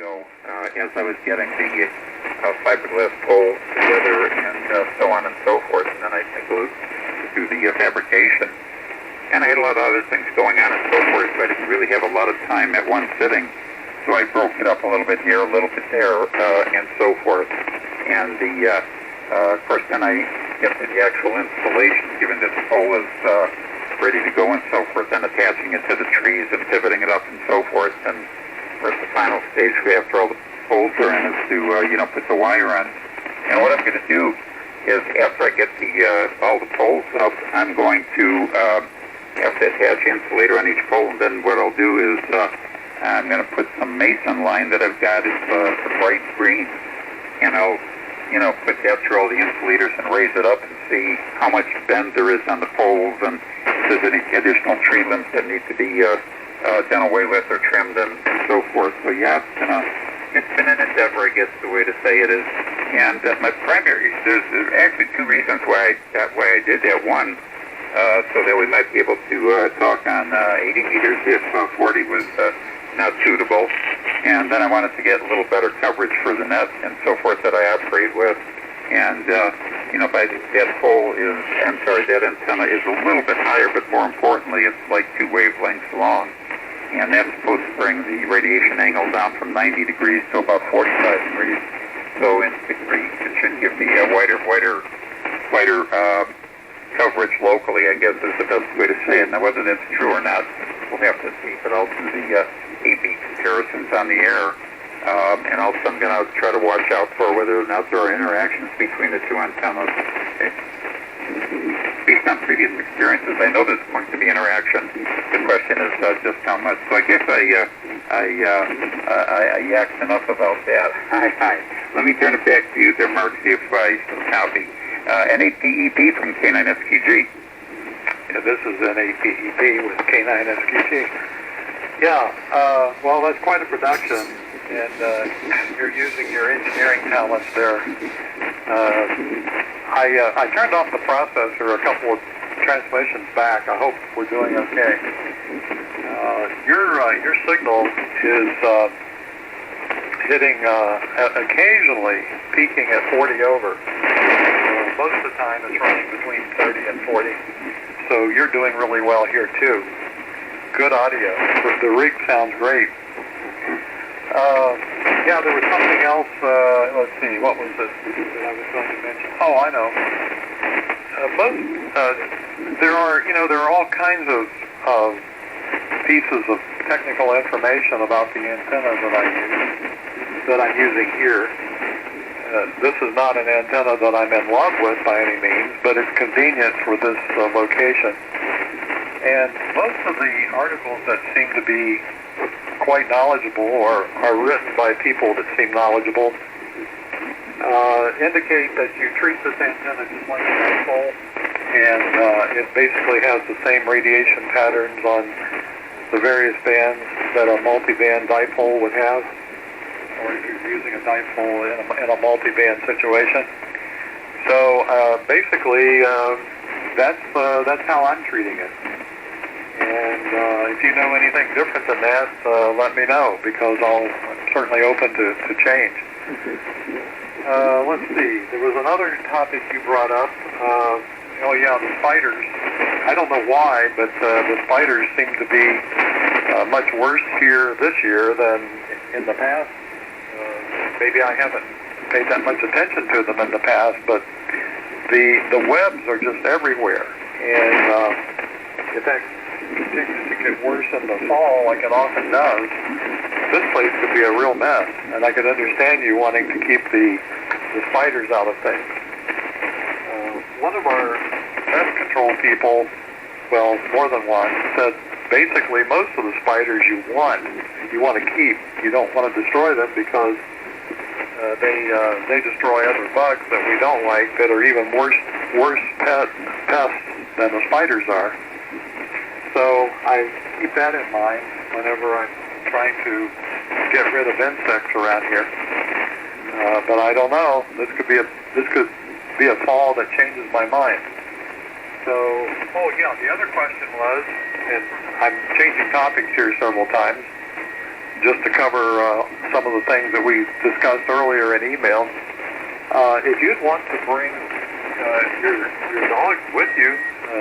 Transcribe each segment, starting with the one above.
ago, as I was getting the fiberglass poles together and so on and so forth, and then I go through the fabrication. And I had a lot of other things going on and so forth, so I didn't really have a lot of time at one sitting. So I broke it up a little bit here, a little bit there, and so forth. And of course, then I get to the actual installation, given that the pole is ready to go and so forth, then attaching it to the trees and pivoting it up and so forth. And of course, the final stage after all the poles are in is to, put the wire on. And what I'm going to do is, after I get all the poles up, I'm going to have to attach insulator on each pole, and then what I'll do is I'm going to put some mason line that I've got is the bright green, and I'll put that through all the insulators and raise it up and see how much bend there is on the poles and if there's any additional tree limbs that need to be done away with or trimmed and so forth. So yeah, it's been an endeavor, I guess the way to say it is. And my primary, there's actually two reasons why I did that. One, so that we might be able to talk on 80 meters if 40 was not suitable. And then I wanted to get a little better coverage for the net and so forth that I operate with. And, that antenna is a little bit higher, but more importantly, it's like 2 wavelengths long. And that's supposed to bring the radiation angle down from 90 degrees to about 45 degrees. So in theory, it should give me a wider coverage locally, I guess is the best way to say it. Now, whether that's true or not, we'll have to see, but I'll do the AB comparisons on the air. And also I'm going to try to watch out for whether or not there are interactions between the two antennas. Based on previous experiences, I know there's going to be interaction. The question is just how much. So I guess I yacked enough about that. Hi. Let me turn it back to you there, Mark, see if I still copy. An APEP from K9SQG. Yeah, this is an APEP with K9SQG. Yeah, well, that's quite a production, and you're using your engineering talents there. I turned off the processor a couple of transmissions back. I hope we're doing okay. Your signal is hitting occasionally peaking at 40 over. Most of the time it's running between 30 and 40. So you're doing really well here too. Good audio. The rig sounds great. Yeah, there was something else. Let's see, what was it that I was going to mention? Oh, I know. There are all kinds of pieces of technical information about the antenna that I'm using here. This is not an antenna that I'm in love with by any means, but it's convenient for this location. And most of the articles that seem to be quite knowledgeable or are written by people that seem knowledgeable indicate that you treat this antenna just like a dipole, and it basically has the same radiation patterns on the various bands that a multi-band dipole would have, or if you're using a dipole in a multi-band situation. So basically, that's how I'm treating it. And if you know anything different than that, let me know, because I'm certainly open to change. Let's see. There was another topic you brought up. The spiders. I don't know why, but the spiders seem to be much worse here this year than in the past. Maybe I haven't paid that much attention to them in the past, but the webs are just everywhere. And in fact, continues to get worse in the fall, like it often does, this place could be a real mess. And I could understand you wanting to keep the spiders out of things. One of our pest control people, well, more than one, said basically most of the spiders you want to keep. You don't want to destroy them because they destroy other bugs that we don't like that are even worse pests than the spiders are. So I keep that in mind whenever I'm trying to get rid of insects around here. But I don't know. This could be a fall that changes my mind. So, the other question was, and I'm changing topics here several times, just to cover some of the things that we discussed earlier in email. If you'd want to bring your dogs with you,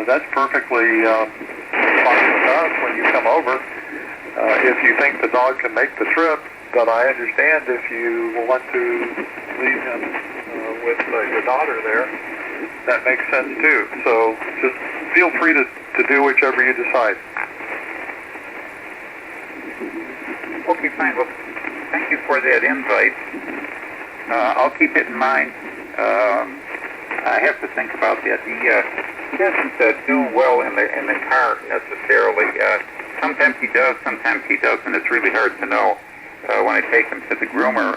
that's perfectly fine with us when you come over. If you think the dog can make the trip, but I understand if you want to leave him with your daughter there, that makes sense too. So just feel free to do whichever you decide. Okay, fine. Well, thank you for that invite. I'll keep it in mind. I have to think about that. He doesn't do well in the car necessarily. Sometimes he does, sometimes he doesn't. It's really hard to know. When I take him to the groomer,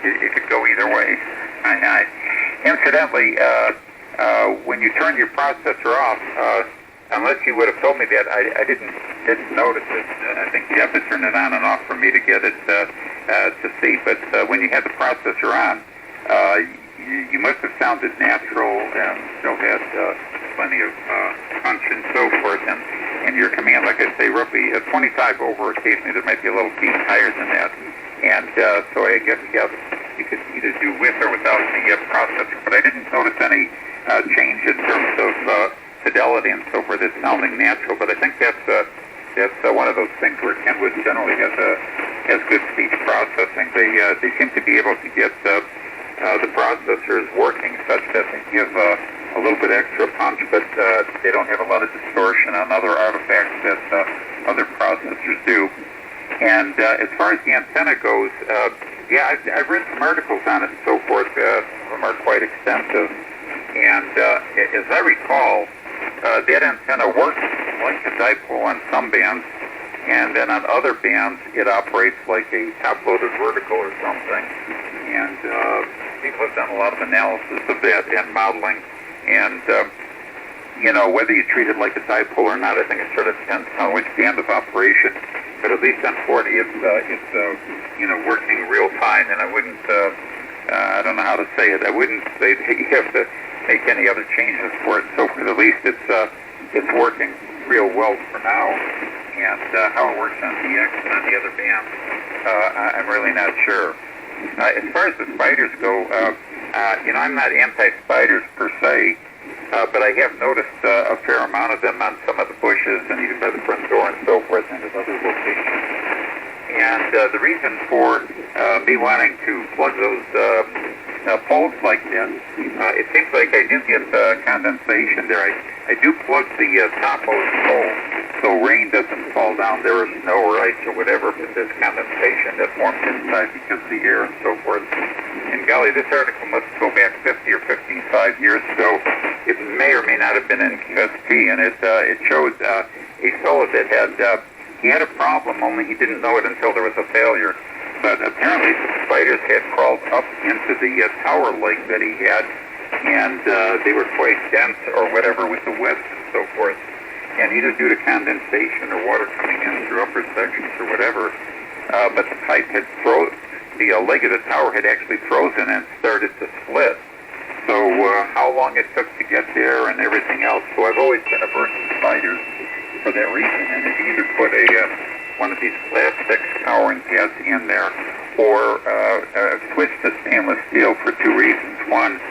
it could go either way. Incidentally, when you turn your processor off, unless you would have told me that, I didn't notice it. I think you have to turn it on and off for me to get it to see. But when you had the processor on, you must have sounded natural and still had plenty of punch and so forth. And your command, like I say, roughly 25 over. Occasionally there might be a little beat higher than that. And so I guess you could either do with or without the processor. But I didn't notice any change in terms of fidelity and so forth. It's sounding natural. But I think that's one of those things where Kenwood generally has good speech processing. They seem to be able to get the processors working such that they give a little bit extra punch, but they don't have a lot of distortion on other artifacts that other processors do. And as far as the antenna goes, I've read some articles on it and so forth. Some of them are quite extensive. And as I recall, that antenna works like a dipole on some bands, and then on other bands it operates like a top-loaded vertical or something. And people have done a lot of analysis of that and modeling. And, whether you treat it like a dipole or not, I think it sort of depends on which band of operation. But at least on 40, it's working real fine. And I wouldn't, I don't know how to say it. I wouldn't say that you have to make any other changes for it. So at least it's working real well for now. And how it works on the X and on the other bands, I'm really not sure. As far as the spiders go, I'm not anti-spiders per se, but I have noticed a fair amount of them on some of the bushes and even by the front door and so forth and at other locations. And the reason for me wanting to plug those poles like that, it seems like I do get condensation there. I do plug the topmost pole so rain doesn't fall down there or snow or ice or whatever, but there's condensation that forms inside because of the air and so forth. And golly, this article must go back 50 or 55 years ago. It may or may not have been in QSP, and it showed a fellow that he had a problem, only he didn't know it until there was a failure. But apparently the spiders had crawled up into the tower leg that he had, and they were quite dense or whatever with the webs and so forth. And either due to condensation or water coming in through upper sections or whatever, but the pipe had the leg of the tower had actually frozen and started to split. So how long it took to get there and everything else. So I've always been averse to spiders for that reason. And if you either put one of these plastic scouring pads in there or switch to stainless steel for two reasons. One,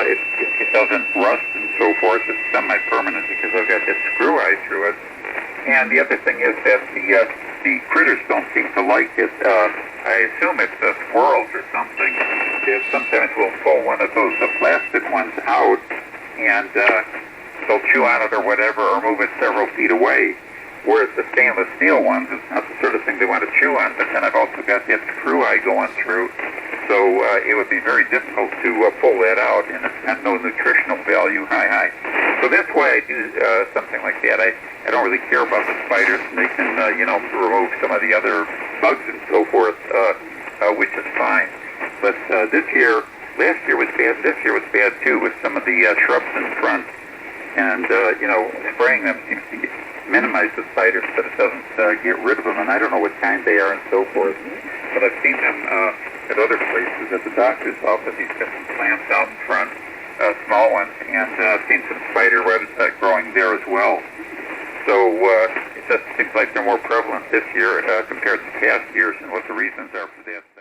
it doesn't rust and so forth. It's semi-permanent because I've got that screw eye through it. And the other thing is that the critters don't seem to like it. I assume it's squirrels or something. Sometimes we'll pull one of those plastic ones out and they'll chew on it or whatever or move it several feet away. Whereas the stainless steel ones, it's not the sort of thing they want to chew on, but then I've also got that screw eye going through, so it would be very difficult to pull that out, and it's got no nutritional value, high. So that's why I do something like that. I don't really care about the spiders, and they can, remove some of the other bugs and so forth, which is fine. But last year was bad, this year was bad too, with some of the shrubs in front, and, spraying them seems to minimize the spiders, but it doesn't get rid of them, and I don't know what kind they are and so forth. But I've seen them at other places, at the doctor's office. He's got some plants out in front, small ones, and I've seen some spider webs growing there as well. So just seems like they're more prevalent this year compared to past years, and what the reasons are for that.